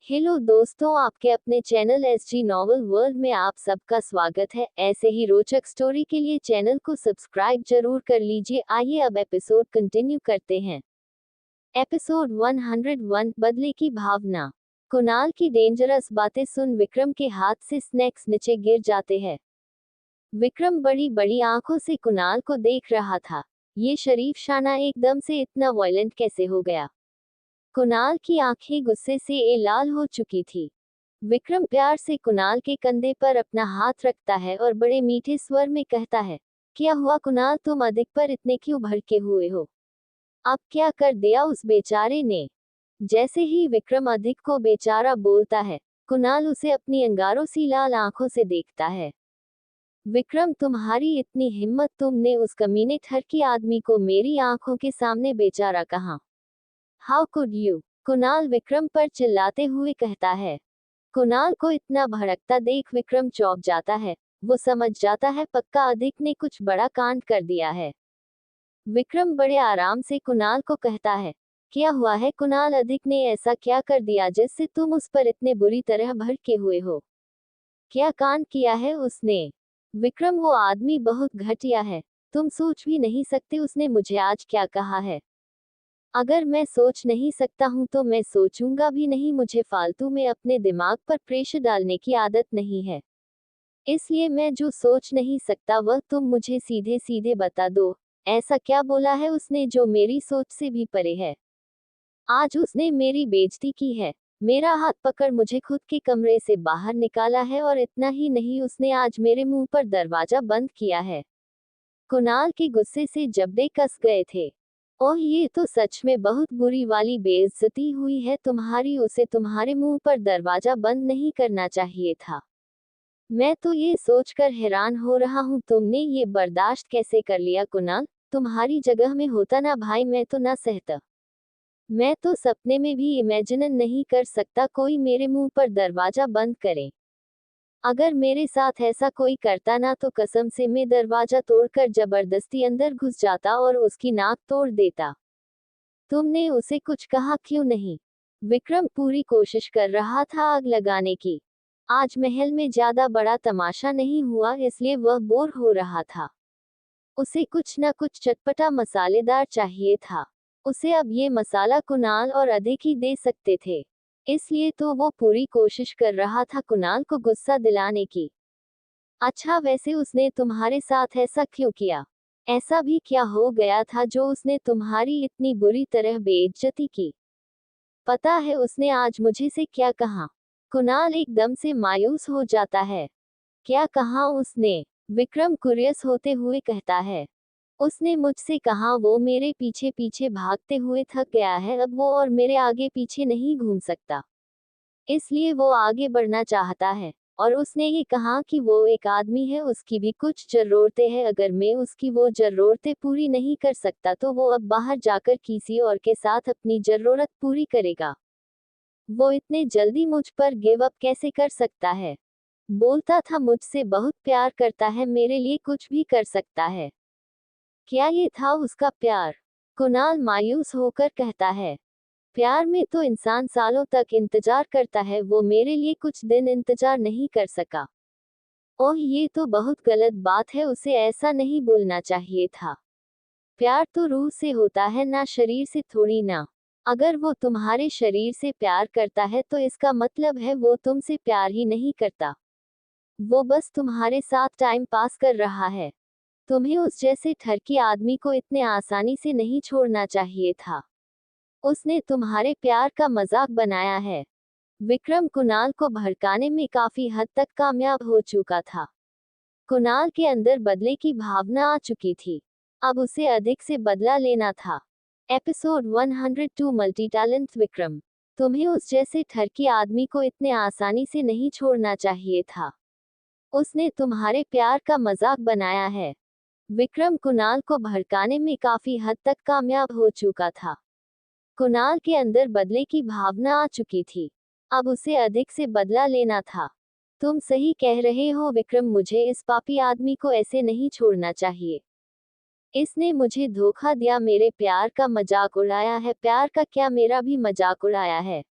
Hello दोस्तों, आपके अपने चैनल एसजी नॉवल वर्ल्ड में आप सबका स्वागत है। ऐसे ही रोचक स्टोरी के लिए चैनल को सब्सक्राइब जरूर कर लीजिए। आइए अब एपिसोड कंटिन्यू करते हैं। एपिसोड 101 बदले की भावना। कुणाल की डेंजरस बातें सुन विक्रम के हाथ से स्नैक्स नीचे गिर जाते हैं। विक्रम बड़ी बड़ी आंखों से कुणाल को देख रहा था। ये शरीफ शाना एकदम से इतना वायलेंट कैसे हो गया? कुणाल की आंखें गुस्से से लाल हो चुकी थी। विक्रम प्यार से कुणाल के कंधे पर अपना हाथ रखता है और बड़े मीठे स्वर में कहता है, क्या हुआ कुणाल, तुम अधिक पर इतने क्यों भड़के हुए हो? अब क्या कर दिया उस बेचारे ने? जैसे ही विक्रम अधिक को बेचारा बोलता है, कुणाल उसे अपनी अंगारों सी लाल आंखों से देखता है। विक्रम, तुम्हारी इतनी हिम्मत, तुमने उस कमीने ठरकी आदमी को मेरी आंखों के सामने बेचारा कहा? How could you? Kunal Vikram पर चिल्लाते हुए कहता है। कुणाल को इतना भड़कता देख विक्रम चौंक जाता है। वो समझ जाता है पक्का अधिक ने कुछ बड़ा कांड कर दिया है। विक्रम बड़े आराम से कुणाल को कहता है, क्या हुआ है कुणाल, अधिक ने ऐसा क्या कर दिया जिससे तुम उस पर इतने बुरी तरह भड़के हुए हो? क्या कांड किया है उसने? विक्रम, वो आदमी बहुत घटिया है। तुम सोच भी नहीं सकते उसने मुझे आज क्या कहा है। अगर मैं सोच नहीं सकता हूं तो मैं सोचूंगा भी नहीं। मुझे फालतू में अपने दिमाग पर प्रेशर डालने की आदत नहीं है। इसलिए मैं जो सोच नहीं सकता वह तुम मुझे सीधे सीधे बता दो। ऐसा क्या बोला है उसने जो मेरी सोच से भी परे है? आज उसने मेरी बेइज्जती की है। मेरा हाथ पकड़ मुझे खुद के कमरे से बाहर निकाला है और इतना ही नहीं, उसने आज मेरे मुंह पर दरवाजा बंद किया है। कुणाल के गुस्से से जबड़े कस गए थे। ओह, ये तो सच में बहुत बुरी वाली बेइज्जती हुई है तुम्हारी। उसे तुम्हारे मुंह पर दरवाजा बंद नहीं करना चाहिए था। मैं तो ये सोचकर हैरान हो रहा हूँ तुमने ये बर्दाश्त कैसे कर लिया कुणाल। तुम्हारी जगह में होता ना भाई, मैं तो ना सहता। मैं तो सपने में भी इमेजिन नहीं कर सकता कोई मेरे मुंह पर दरवाजा बंद करे। अगर मेरे साथ ऐसा कोई करता ना तो कसम से मैं दरवाजा तोड़कर जबरदस्ती अंदर घुस जाता और उसकी नाक तोड़ देता। तुमने उसे कुछ कहा क्यों नहीं? विक्रम पूरी कोशिश कर रहा था आग लगाने की। आज महल में ज्यादा बड़ा तमाशा नहीं हुआ इसलिए वह बोर हो रहा था। उसे कुछ न कुछ चटपटा मसालेदार चाहिए था। उसे अब ये मसाला कुणाल और अधिक ही दे सकते थे। इसलिए तो वो पूरी कोशिश कर रहा था कुणाल को गुस्सा दिलाने की। अच्छा, वैसे उसने तुम्हारे साथ ऐसा क्यों किया? ऐसा भी क्या हो गया था जो उसने तुम्हारी इतनी बुरी तरह बेइज्जती की? पता है उसने आज मुझे से क्या कहा? कुणाल एकदम से मायूस हो जाता है। क्या कहा उसने? विक्रम कुरियस होते हुए कहता है। उसने मुझसे कहा वो मेरे पीछे पीछे भागते हुए थक गया है, अब वो और मेरे आगे पीछे नहीं घूम सकता। इसलिए वो आगे बढ़ना चाहता है। और उसने ये कहा कि वो एक आदमी है, उसकी भी कुछ जरूरतें हैं। अगर मैं उसकी वो जरूरतें पूरी नहीं कर सकता तो वो अब बाहर जाकर किसी और के साथ अपनी जरूरत पूरी करेगा। वो इतने जल्दी मुझ पर गिव अप कैसे कर सकता है? बोलता था मुझसे बहुत प्यार करता है, मेरे लिए कुछ भी कर सकता है। क्या ये था उसका प्यार? कुणाल मायूस होकर कहता है। प्यार में तो इंसान सालों तक इंतजार करता है, वो मेरे लिए कुछ दिन इंतजार नहीं कर सका। ओह, ये तो बहुत गलत बात है, उसे ऐसा नहीं बोलना चाहिए था। प्यार तो रूह से होता है ना, शरीर से थोड़ी ना। अगर वो तुम्हारे शरीर से प्यार करता है तो इसका मतलब है वो तुमसे प्यार ही नहीं करता। वो बस तुम्हारे साथ टाइम पास कर रहा है। तुम्हें उस जैसे ठरकी आदमी को इतने आसानी से नहीं छोड़ना चाहिए था। उसने तुम्हारे प्यार का मजाक बनाया है। विक्रम कुणाल को भड़काने में काफी हद तक कामयाब हो चुका था। कुणाल के अंदर बदले की भावना आ चुकी थी। अब उसे अधिक से बदला लेना था। Episode 102 multi talent Vikram. तुम्हें उस जैसे ठरकी आदमी को इतने आसानी से नहीं छोड़ना चाहिए था। उसने तुम्हारे प्यार का मजाक बनाया है। विक्रम कुणाल को भड़काने में काफी हद तक कामयाब हो चुका था। कुणाल के अंदर बदले की भावना आ चुकी थी। अब उसे अधिक से बदला लेना था। तुम सही कह रहे हो विक्रम, मुझे इस पापी आदमी को ऐसे नहीं छोड़ना चाहिए। इसने मुझे धोखा दिया, मेरे प्यार का मजाक उड़ाया है। प्यार का क्या, मेरा भी मजाक उड़ाया है।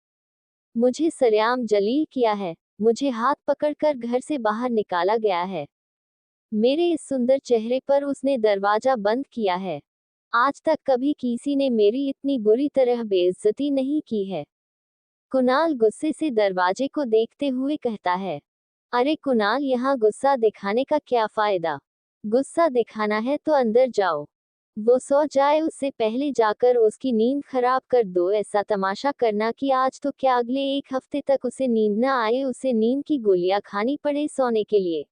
मुझे सरेआम जलील किया है, मुझे हाथ पकड़कर घर से बाहर निकाला गया है। मेरे इस सुंदर चेहरे पर उसने दरवाजा बंद किया है। आज तक कभी किसी ने मेरी इतनी बुरी तरह बेइज्जती नहीं की है। कुणाल गुस्से से दरवाजे को देखते हुए कहता है। अरे कुणाल, यहाँ गुस्सा दिखाने का क्या फायदा? गुस्सा दिखाना है तो अंदर जाओ। वो सो जाए उससे पहले जाकर उसकी नींद खराब कर दो। ऐसा तमाशा करना कि आज तो क्या अगले एक हफ्ते तक उसे नींद न आए, उसे नींद की गोलियां खानी पड़े सोने के लिए।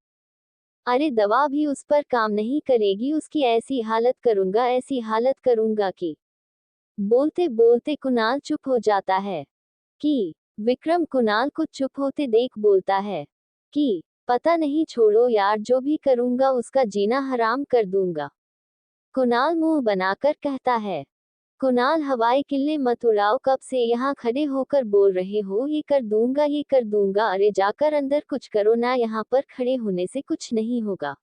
अरे दवा भी उस पर काम नहीं करेगी, उसकी ऐसी हालत करूंगा, ऐसी हालत करूंगा कि। बोलते बोलते कुणाल चुप हो जाता है। कि विक्रम कुणाल को चुप होते देख बोलता है कि पता नहीं, छोड़ो यार, जो भी करूंगा उसका जीना हराम कर दूंगा। कुणाल मुंह बनाकर कहता है। कुणाल, हवाई किल्ले मत उड़ाओ, कब से यहाँ खड़े होकर बोल रहे हो ये कर दूंगा ये कर दूंगा। अरे जाकर अंदर कुछ करो ना, यहाँ पर खड़े होने से कुछ नहीं होगा।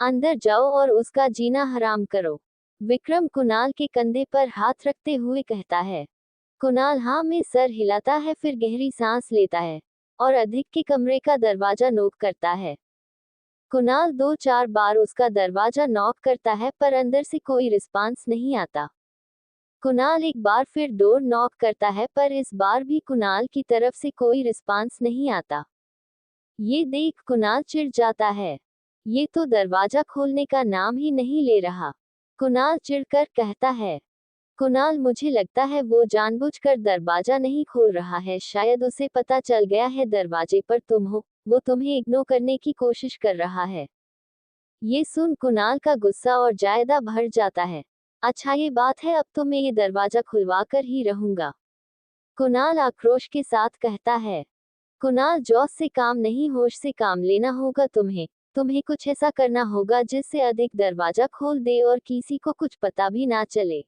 अंदर जाओ और उसका जीना हराम करो। विक्रम कुणाल के कंधे पर हाथ रखते हुए कहता है। कुणाल हाँ में सर हिलाता है, फिर गहरी सांस लेता है और अधिक के कमरे का दरवाजा नॉक करता है। कुणाल 2-4 बार उसका दरवाजा नॉक करता है पर अंदर से कोई रिस्पांस नहीं आता। कुणाल एक बार फिर डोर नॉक करता है पर इस बार भी कुणाल की तरफ से कोई रिस्पांस नहीं आता। ये देख कुणाल चिढ़ जाता है। ये तो दरवाजा खोलने का नाम ही नहीं ले रहा। कुणाल चिढ़कर कहता है। कुणाल, मुझे लगता है वो जानबूझकर दरवाजा नहीं खोल रहा है, शायद उसे पता चल गया है दरवाजे पर तुम हो, वो तुम्हें इग्नोर करने की कोशिश कर रहा है। ये सुन कुणाल का गुस्सा और ज्यादा बढ़ जाता है। अच्छा ये बात है, अब तो मैं ये दरवाजा खुलवा कर ही रहूंगा। कुणाल आक्रोश के साथ कहता है। कुणाल, जॉस से काम नहीं, होश से काम लेना होगा तुम्हें। तुम्हें कुछ ऐसा करना होगा जिससे अधिक दरवाजा खोल दे और किसी को कुछ पता भी ना चले।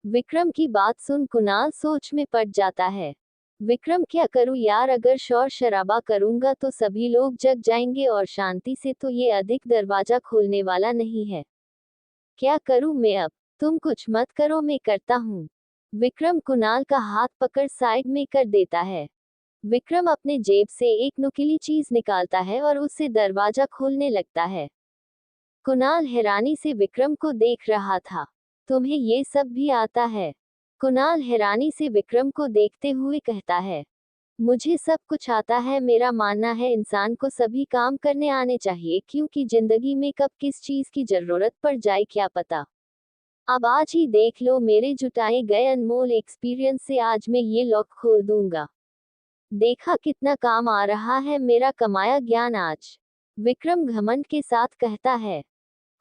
विक्रम की बात सुन कुणाल सोच में पड़ जाता है। विक्रम, क्या करूं यार, अगर शोर शराबा करूंगा तो सभी लोग जग जाएंगे और शांति से तो ये अधिक दरवाजा खोलने वाला नहीं है। क्या करूं मैं अब? तुम कुछ मत करो, मैं करता हूं। विक्रम कुणाल का हाथ पकड़ साइड में कर देता है। विक्रम अपने जेब से एक नुकीली चीज निकालता है और उससे दरवाजा खोलने लगता है। कुणाल हैरानी से विक्रम को देख रहा था। तुम्हें ये सब भी आता है? कुणाल हैरानी से विक्रम को देखते हुए कहता है। मुझे सब कुछ आता है, मेरा मानना है इंसान को सभी काम करने आने चाहिए, क्योंकि जिंदगी में कब किस चीज की जरूरत पड़ जाए क्या पता। अब आज ही देख लो, मेरे जुटाए गए अनमोल एक्सपीरियंस से आज मैं ये लॉक खोल दूंगा। देखा कितना काम आ रहा है मेरा कमाया ज्ञान आज। विक्रम घमंड के साथ कहता है।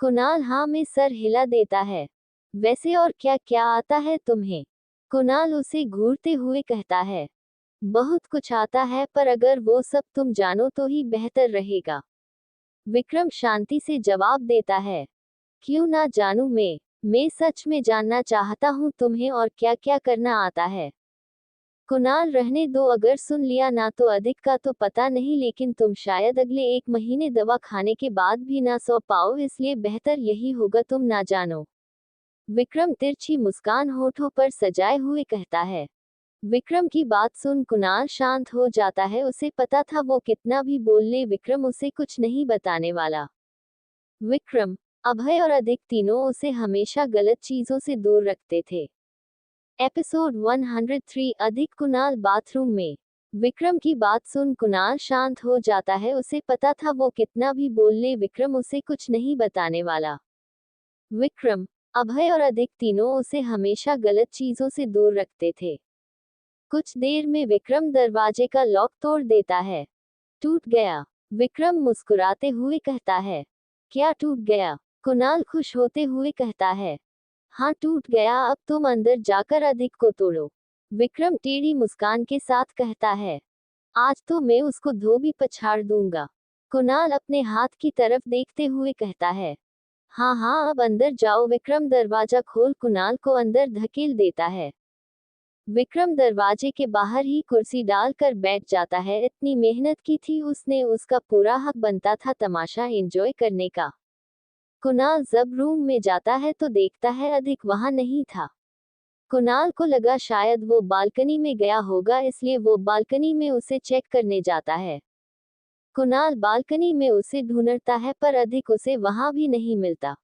कुणाल हाँ में सर हिला देता है। वैसे और क्या क्या आता है तुम्हें? कुणाल उसे घूरते हुए कहता है। बहुत कुछ आता है, पर अगर वो सब तुम जानो तो ही बेहतर रहेगा। विक्रम शांति से जवाब देता है। क्यों ना जानूं मैं सच में जानना चाहता हूँ तुम्हें और क्या क्या करना आता है। कुणाल रहने दो, अगर सुन लिया ना तो अधिक का तो पता नहीं, लेकिन तुम शायद अगले 1 महीने दवा खाने के बाद भी ना सो पाओ, इसलिए बेहतर यही होगा तुम ना जानो। विक्रम तिरछी मुस्कान होठों पर सजाए हुए कहता है। विक्रम की बात सुन कुणाल शांत हो जाता है, उसे पता था वो कितना भी बोल ले विक्रम उसे कुछ नहीं बताने वाला। विक्रम, अभय और अधिक तीनों उसे हमेशा गलत चीजों से दूर रखते थे। एपिसोड 103 अधिक कुणाल बाथरूम में। विक्रम की बात सुन कुणाल शांत हो जाता है, उसे पता था वो कितना भी बोल ले विक्रम उसे कुछ नहीं बताने वाला। विक्रम, अभय और अधिक तीनों उसे हमेशा गलत चीजों से दूर रखते थे। कुछ देर में विक्रम दरवाजे का लॉक तोड़ देता है। टूट गया। विक्रम मुस्कुराते हुए कहता है। क्या टूट गया? कुणाल खुश होते हुए कहता है। हाँ टूट गया, अब तुम अंदर जाकर अधिक को तोड़ो। विक्रम टेढ़ी मुस्कान के साथ कहता है। आज तो मैं उसको धोबी पछाड़ दूंगा। कुणाल अपने हाथ की तरफ देखते हुए कहता है। हाँ हाँ अब अंदर जाओ। विक्रम दरवाजा खोल कुणाल को अंदर धकेल देता है। विक्रम दरवाजे के बाहर ही कुर्सी डालकर बैठ जाता है, इतनी मेहनत की थी उसने, उसका पूरा हक बनता था तमाशा एंजॉय करने का। कुणाल जब रूम में जाता है तो देखता है अधिक वहां नहीं था। कुणाल को लगा शायद वो बालकनी में गया होगा, इसलिए वो बालकनी में उसे चेक करने जाता है। कुणाल बालकनी में उसे ढूंढता है पर अधिक उसे वहां भी नहीं मिलता।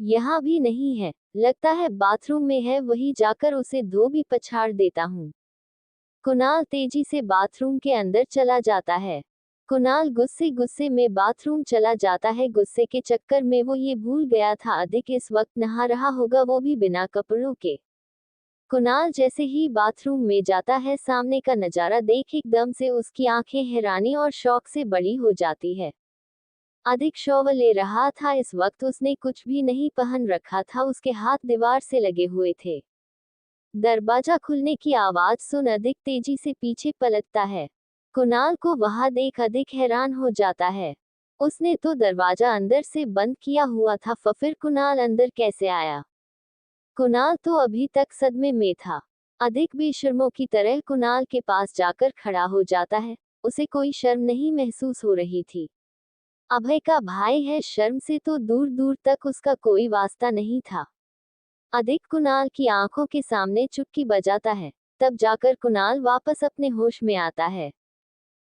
यहाँ भी नहीं है, लगता है बाथरूम में है, वही जाकर उसे धो भी पछाड़ देता हूँ। कुणाल तेजी से बाथरूम के अंदर चला जाता है। कुणाल गुस्से गुस्से में बाथरूम चला जाता है। गुस्से के चक्कर में वो ये भूल गया था अधिक इस वक्त नहा रहा होगा, वो भी बिना कपड़ों के। कुणाल जैसे ही बाथरूम में जाता है, सामने का नजारा देख एकदम से उसकी आंखें हैरानी और शौक से बड़ी हो जाती है। अधिक शॉवर ले रहा था। इस वक्त उसने कुछ भी नहीं पहन रखा था, उसके हाथ दीवार से लगे हुए थे। दरवाजा खुलने की आवाज सुन अधिक तेजी से पीछे पलटता है। कुणाल को वहां देख अधिक हैरान हो जाता है। उसने तो दरवाजा अंदर से बंद किया हुआ था, फिर कुणाल अंदर कैसे आया? कुणाल तो अभी तक सदमे में था। अधिक बेशर्मों की तरह कुणाल के पास जाकर खड़ा हो जाता है। उसे कोई शर्म नहीं महसूस हो रही थी। अभय का भाई है, शर्म से तो दूर दूर तक उसका कोई वास्ता नहीं था। अधिक कुणाल की आंखों के सामने चुटकी बजाता है। तब जाकर कुणाल वापस अपने होश में आता है।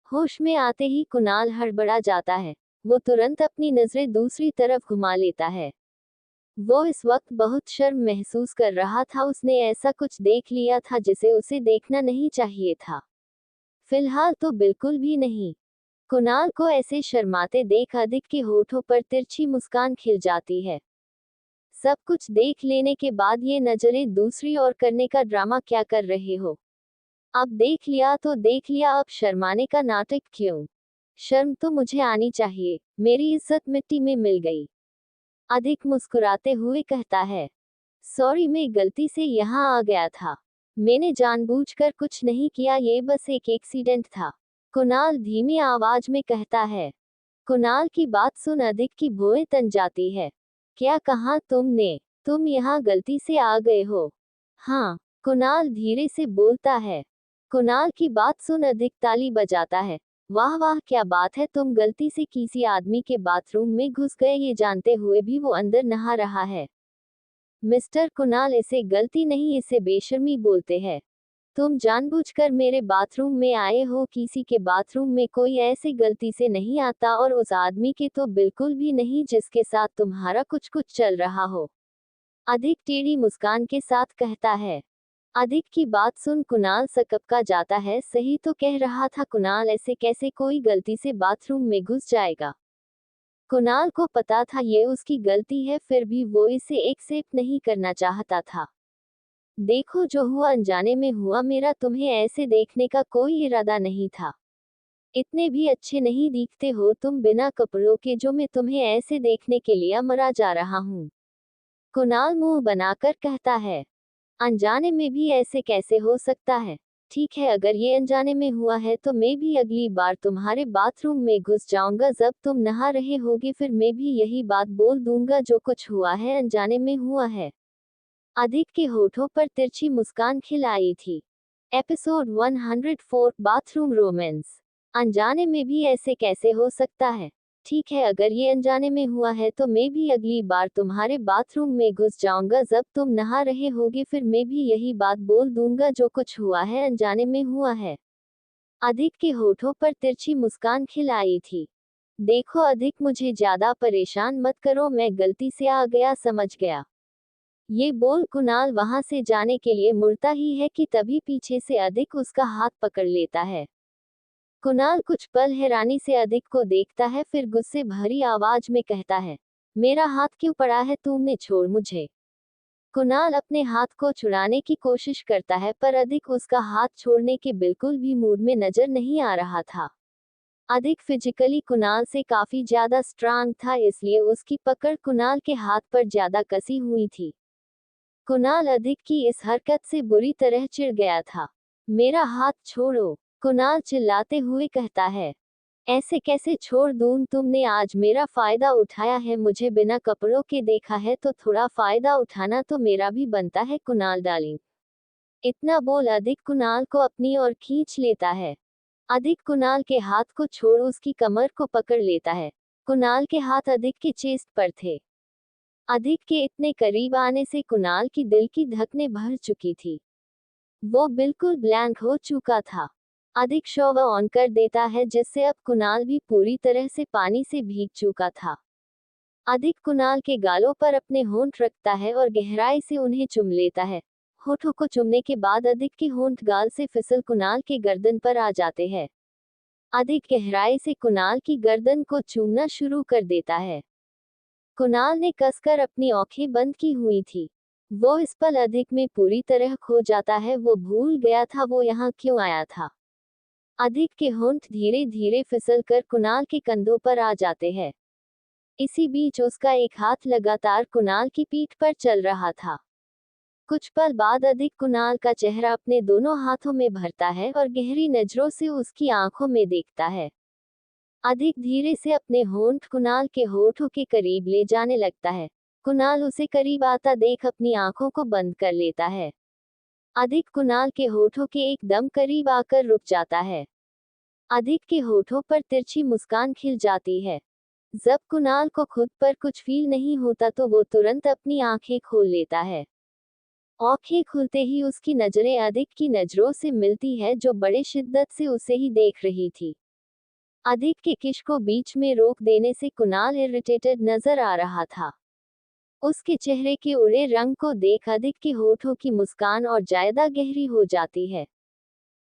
होश में आते ही कुणाल हड़बड़ा जाता है। वो तुरंत अपनी नजरें दूसरी तरफ घुमा लेता है। वो इस वक्त बहुत शर्म महसूस कर रहा था। उसने ऐसा कुछ देख लिया था जिसे उसे देखना नहीं चाहिए था। फिलहाल तो बिल्कुल भी नहीं। कुणाल को ऐसे शर्माते देख अधिक के होठों पर तिरछी मुस्कान खिल जाती है। सब कुछ देख लेने के बाद ये नजरें दूसरी ओर करने का ड्रामा क्या कर रहे हो? अब देख लिया तो देख लिया, अब शर्माने का नाटक क्यों? शर्म तो मुझे आनी चाहिए, मेरी इज्जत मिट्टी में मिल गई। अधिक मुस्कुराते हुए कहता है, सॉरी, मैं गलती से यहाँ आ गया था। मैंने जानबूझकर कुछ नहीं किया, ये बस एक एक्सीडेंट था। कुणाल धीमी आवाज में कहता है। कुणाल की बात सुन अधिक की भौहें तन जाती है। क्या कहा तुमने? तुम यहाँ गलती से आ गए हो? हाँ, कुणाल धीरे से बोलता है। कुणाल की बात सुन अधिक ताली बजाता है। वाह वाह, क्या बात है, तुम गलती से किसी आदमी के बाथरूम में घुस गए ये जानते हुए भी वो अंदर नहा रहा है। मिस्टर कुणाल, इसे गलती नहीं, इसे बेशर्मी बोलते हैं। तुम जानबूझकर मेरे बाथरूम में आए हो, किसी के बाथरूम में कोई ऐसे गलती से नहीं आता, और उस आदमी के तो बिल्कुल भी नहीं जिसके साथ तुम्हारा कुछ कुछ चल रहा हो। अधिक टेढ़ी मुस्कान के साथ कहता है। अधिक की बात सुन कुणाल सकपका जाता है। सही तो कह रहा था कुणाल, ऐसे कैसे कोई गलती से बाथरूम में घुस जाएगा? कुणाल को पता था ये उसकी गलती है, फिर भी वो इसे एक्सेप्ट नहीं करना चाहता था। देखो जो हुआ अनजाने में हुआ, मेरा तुम्हें ऐसे देखने का कोई इरादा नहीं था। इतने भी अच्छे नहीं दिखते हो तुम बिना कपड़ों के, जो मैं तुम्हें ऐसे देखने के लिए मरा जा रहा हूँ। कुणाल मुंह बनाकर कहता है। अनजाने में भी ऐसे कैसे हो सकता है? ठीक है, अगर ये अनजाने में हुआ है तो मैं भी अगली बार तुम्हारे बाथरूम में घुस जाऊंगा जब तुम नहा रहे होगे, फिर मैं भी यही बात बोल दूंगा, जो कुछ हुआ है अनजाने में हुआ है। अधिक के होठों पर तिरछी मुस्कान खिल आई थी। Episode 104, bathroom romance. अनजाने में भी ऐसे कैसे हो सकता है? ठीक है, अगर ये अनजाने में हुआ है तो मैं भी अगली बार तुम्हारे बाथरूम में घुस जाऊंगा जब तुम नहा रहे होगे, फिर मैं भी यही बात बोल दूंगा, जो कुछ हुआ है अनजाने में हुआ है। अधिक के होठों पर तिरछी मुस्कान खिल आई थी। देखो अधिक, मुझे ज्यादा परेशान मत करो, मैं गलती से आ गया, समझ गया। ये बोल कुणाल वहां से जाने के लिए मुड़ता ही है कि तभी पीछे से अधिक उसका हाथ पकड़ लेता है। कुणाल कुछ पल हैरानी से अधिक को देखता है, फिर गुस्से भरी आवाज में कहता है, मेरा हाथ क्यों पड़ा है, तुमने छोड़ मुझे। कुणाल अपने हाथ को छुड़ाने की कोशिश करता है, पर अधिक उसका हाथ छोड़ने के बिल्कुल भी मूड में नजर नहीं आ रहा था। अधिक फिजिकली कुणाल से काफी ज्यादा स्ट्रांग था, इसलिए उसकी पकड़ कुणाल के हाथ पर ज्यादा कसी हुई थी। कुणाल अधिक की इस हरकत से बुरी तरह चिढ़ गया था। मेरा हाथ छोड़ो, कुणाल चिल्लाते हुए कहता है। ऐसे कैसे छोड़ दूं, तुमने आज मेरा फायदा उठाया है, मुझे बिना कपड़ों के देखा है, तो थोड़ा फायदा उठाना तो मेरा भी बनता है कुणाल डार्लिंग। इतना बोल अधिक कुणाल को अपनी ओर खींच लेता है। अधिक कुणाल के हाथ को छोड़ उसकी कमर को पकड़ लेता है। कुणाल के हाथ अधिक के चेस्ट पर थे। अधिक के इतने करीब आने से कुणाल की दिल की धड़कनें भर चुकी थी। वो बिल्कुल ब्लैंक हो चुका था। अधिक शॉवर ऑन कर देता है जिससे अब कुणाल भी पूरी तरह से पानी से भीग चुका था। अधिक कुणाल के गालों पर अपने होंठ रखता है और गहराई से उन्हें चुम लेता है। होठों को चुमने के बाद अधिक के होंठ गाल से फिसल कुणाल के गर्दन पर आ जाते हैं। अधिक गहराई से कुणाल की गर्दन को चूमना शुरू कर देता है। कुणाल ने कसकर अपनी आंखें बंद की हुई थी। वो इस पल अधिक में पूरी तरह खो जाता है। वो भूल गया था वो यहाँ क्यों आया था। अधिक के होंठ धीरे धीरे फिसल कर कुणाल के कंधों पर आ जाते हैं। इसी बीच उसका एक हाथ लगातार कुणाल की पीठ पर चल रहा था। कुछ पल बाद अधिक कुणाल का चेहरा अपने दोनों हाथों में भरता है और गहरी नजरों से उसकी आंखों में देखता है। अधिक धीरे से अपने होंठ कुणाल के होठों के करीब ले जाने लगता है। कुणाल उसे करीब आता देख अपनी आंखों को बंद कर लेता है। अधिक कुणाल के होठों के एकदम करीब आकर रुक जाता है। अधिक के होठों पर तिरछी मुस्कान खिल जाती है। जब कुणाल को खुद पर कुछ फील नहीं होता तो वो तुरंत अपनी आंखें खोल लेता है। आंखें खुलते ही उसकी नजरें अधिक की नजरों से मिलती है जो बड़े शिद्दत से उसे ही देख रही थी। अधिक के किश को बीच में रोक देने से कुणाल इरिटेटेड नजर आ रहा था। उसके चेहरे के उड़े रंग को देख अधिक के होठों की मुस्कान और ज्यादा गहरी हो जाती है।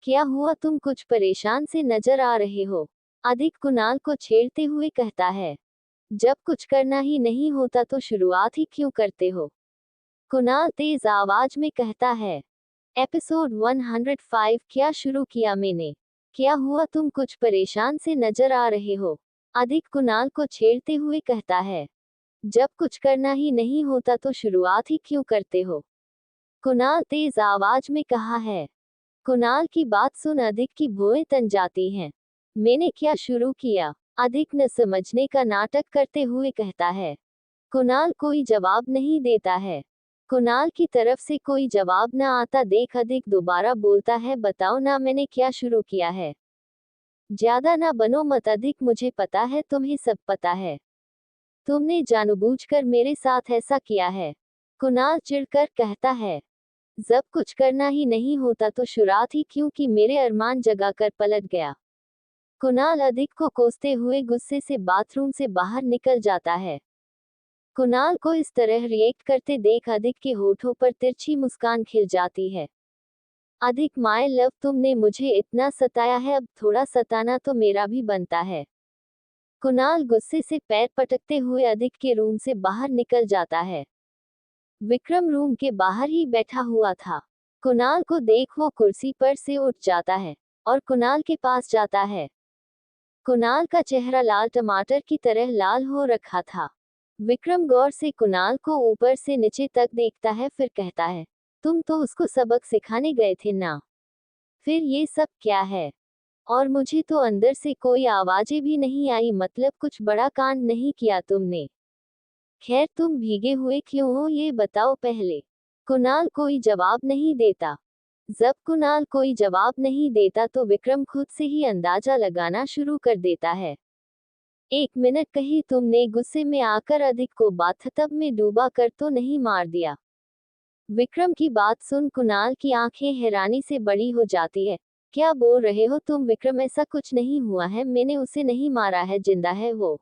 क्या हुआ, तुम कुछ परेशान से नजर आ रहे हो? अधिक कुणाल को छेड़ते हुए कहता है। जब कुछ करना ही नहीं होता तो शुरुआत ही क्यों करते हो? कुणाल तेज आवाज में कहता है। एपिसोड 105 क्या शुरू किया मैंने? क्या हुआ, तुम कुछ परेशान से नजर आ रहे हो? अधिक कुणाल को छेड़ते हुए कहता है। जब कुछ करना ही नहीं होता तो शुरुआत ही क्यों करते हो? कुणाल तेज आवाज में कहा है। कुणाल की बात सुन अधिक की भौहें तन जाती हैं। मैंने क्या शुरू किया? अधिक न समझने का नाटक करते हुए कहता है। कुणाल कोई जवाब नहीं देता है। कुणाल की तरफ से कोई जवाब न आता देख अधिक दोबारा बोलता है, बताओ ना मैंने क्या शुरू किया है? ज्यादा ना बनो मत अधिक, मुझे पता है तुम्हें सब पता है। तुमने जानबूझकर मेरे साथ ऐसा किया है। कुणाल चिढ़कर कहता है। जब कुछ करना ही नहीं होता तो शुरुआत ही क्यों की, मेरे अरमान जगाकर पलट गया। कुणाल अधिक को कोसते हुए गुस्से से बाथरूम से बाहर निकल जाता है। कुणाल को इस तरह रिएक्ट करते देख अधिक के होठों पर तिरछी मुस्कान खिल जाती है। अधिक, माय लव, तुमने मुझे इतना सताया है, अब थोड़ा सताना तो मेरा भी बनता है। कुणाल गुस्से से पैर पटकते हुए अधिक के रूम से बाहर निकल जाता है। विक्रम रूम के बाहर ही बैठा हुआ था। कुणाल को देख वो कुर्सी पर से उठ जाता है और कुणाल के पास जाता है। कुणाल का चेहरा लाल टमाटर की तरह लाल हो रखा था। विक्रम गौर से कुणाल को ऊपर से नीचे तक देखता है, फिर कहता है, तुम तो उसको सबक सिखाने गए थे ना? फिर ये सब क्या है? और मुझे तो अंदर से कोई आवाजें भी नहीं आई, मतलब कुछ बड़ा कांड नहीं किया तुमने? खैर, तुम भीगे हुए क्यों हो ये बताओ पहले। कुणाल कोई जवाब नहीं देता। जब कुणाल कोई जवाब नहीं देता तो विक्रम खुद से ही अंदाजा लगाना शुरू कर देता है। एक मिनट, कहीं तुमने गुस्से में आकर अधिक को बाथटब में डूबा कर तो नहीं मार दिया? विक्रम की बात सुन कुणाल की आंखें हैरानी से बड़ी हो जाती है। क्या बोल रहे हो तुम विक्रम, ऐसा कुछ नहीं हुआ है, मैंने उसे नहीं मारा है, जिंदा है वो।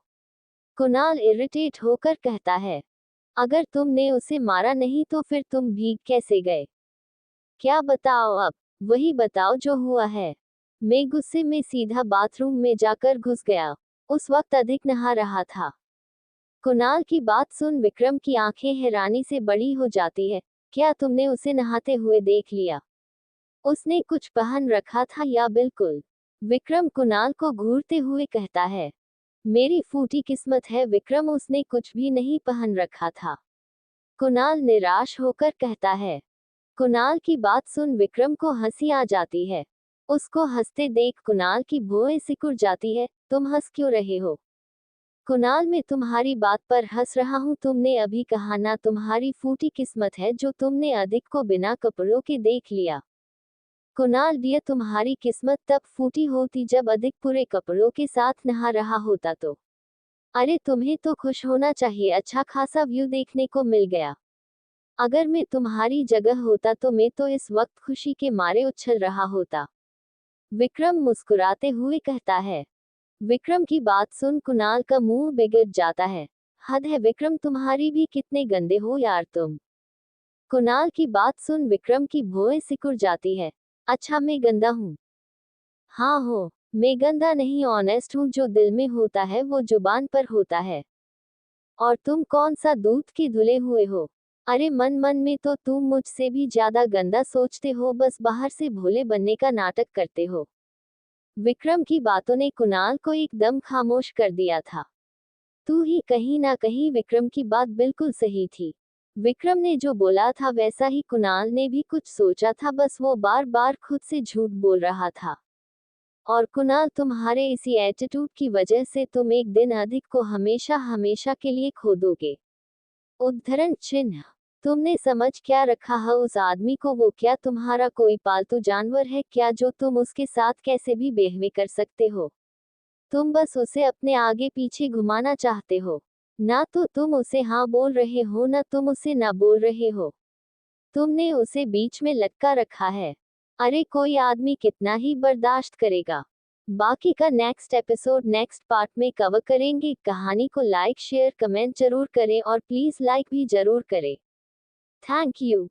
कुणाल इरिटेट होकर कहता है। अगर तुमने उसे मारा नहीं तो फिर तुम भीग कैसे गए? क्या बताओ अब? वही बताओ जो हुआ है। मैं गुस्से में सीधा बाथरूम में जाकर घुस गया। उस वक्त अधिक नहा रहा था। कुणाल की बात सुन विक्रम की आंखें हैरानी से बड़ी हो जाती है। क्या तुमने उसे नहाते हुए देख लिया? उसने कुछ पहन रखा था या? बिल्कुल। विक्रम कुणाल को घूरते हुए कहता है। मेरी फूटी किस्मत है विक्रम, उसने कुछ भी नहीं पहन रखा था। कुणाल निराश होकर कहता है। कुणाल की बात सुन विक्रम को हंसी आ जाती है। उसको हंसते देख कुणाल की भौहें सिकुड़ जाती है। तुम हंस क्यों रहे हो? कुणाल, मैं तुम्हारी बात पर हंस रहा हूँ, तुमने अभी कहा ना तुम्हारी फूटी किस्मत है जो तुमने अधिक को बिना कपड़ों के देख लिया। कुणाल डियर, तुम्हारी किस्मत तब फूटी होती जब अधिक पूरे कपड़ों के साथ नहा रहा होता तो। अरे तुम्हें तो खुश होना चाहिए, अच्छा खासा व्यू देखने को मिल गया। अगर मैं तुम्हारी जगह होता तो मैं तो इस वक्त खुशी के मारे उछल रहा होता। विक्रम मुस्कुराते हुए कहता है। विक्रम की बात सुन कुणाल का मुंह बिगड़ जाता है। हद है विक्रम, तुम्हारी भी कितने गंदे हो यार तुम। कुणाल की बात सुन विक्रम की भौहें सिकुड़ जाती है। अच्छा मैं गंदा हूँ? हाँ हो। मैं गंदा नहीं, ऑनेस्ट हूँ, जो दिल में होता है वो जुबान पर होता है। और तुम कौन सा दूध के धुले हुए हो? अरे मन मन में तो तुम मुझसे भी ज्यादा गंदा सोचते हो, बस बाहर से भोले बनने का नाटक करते हो। विक्रम की बातों ने कुणाल को एकदम खामोश कर दिया था। तू ही कहीं ना कहीं विक्रम की बात बिल्कुल सही थी। विक्रम ने जो बोला था वैसा ही कुणाल ने भी कुछ सोचा था, बस वो बार बार खुद से झूठ बोल रहा था। और कुणाल, तुम्हारे इसी एटीट्यूड की वजह से तुम एक दिन अधिक को हमेशा हमेशा के लिए खो दोगे। उद्धरण चिन्ह। तुमने समझ क्या रखा है उस आदमी को? वो क्या तुम्हारा कोई पालतू जानवर है क्या, जो तुम उसके साथ कैसे भी बेहवे कर सकते हो? तुम बस उसे अपने आगे पीछे घुमाना चाहते हो। ना तो तुम उसे हाँ बोल रहे हो, ना तुम उसे ना बोल रहे हो। तुमने उसे बीच में लटका रखा है। अरे कोई आदमी कितना ही बर्दाश्त करेगा। बाकी का नेक्स्ट एपिसोड नेक्स्ट पार्ट में कवर करेंगे। कहानी को लाइक शेयर कमेंट जरूर करें और प्लीज लाइक भी जरूर करें। Thank you.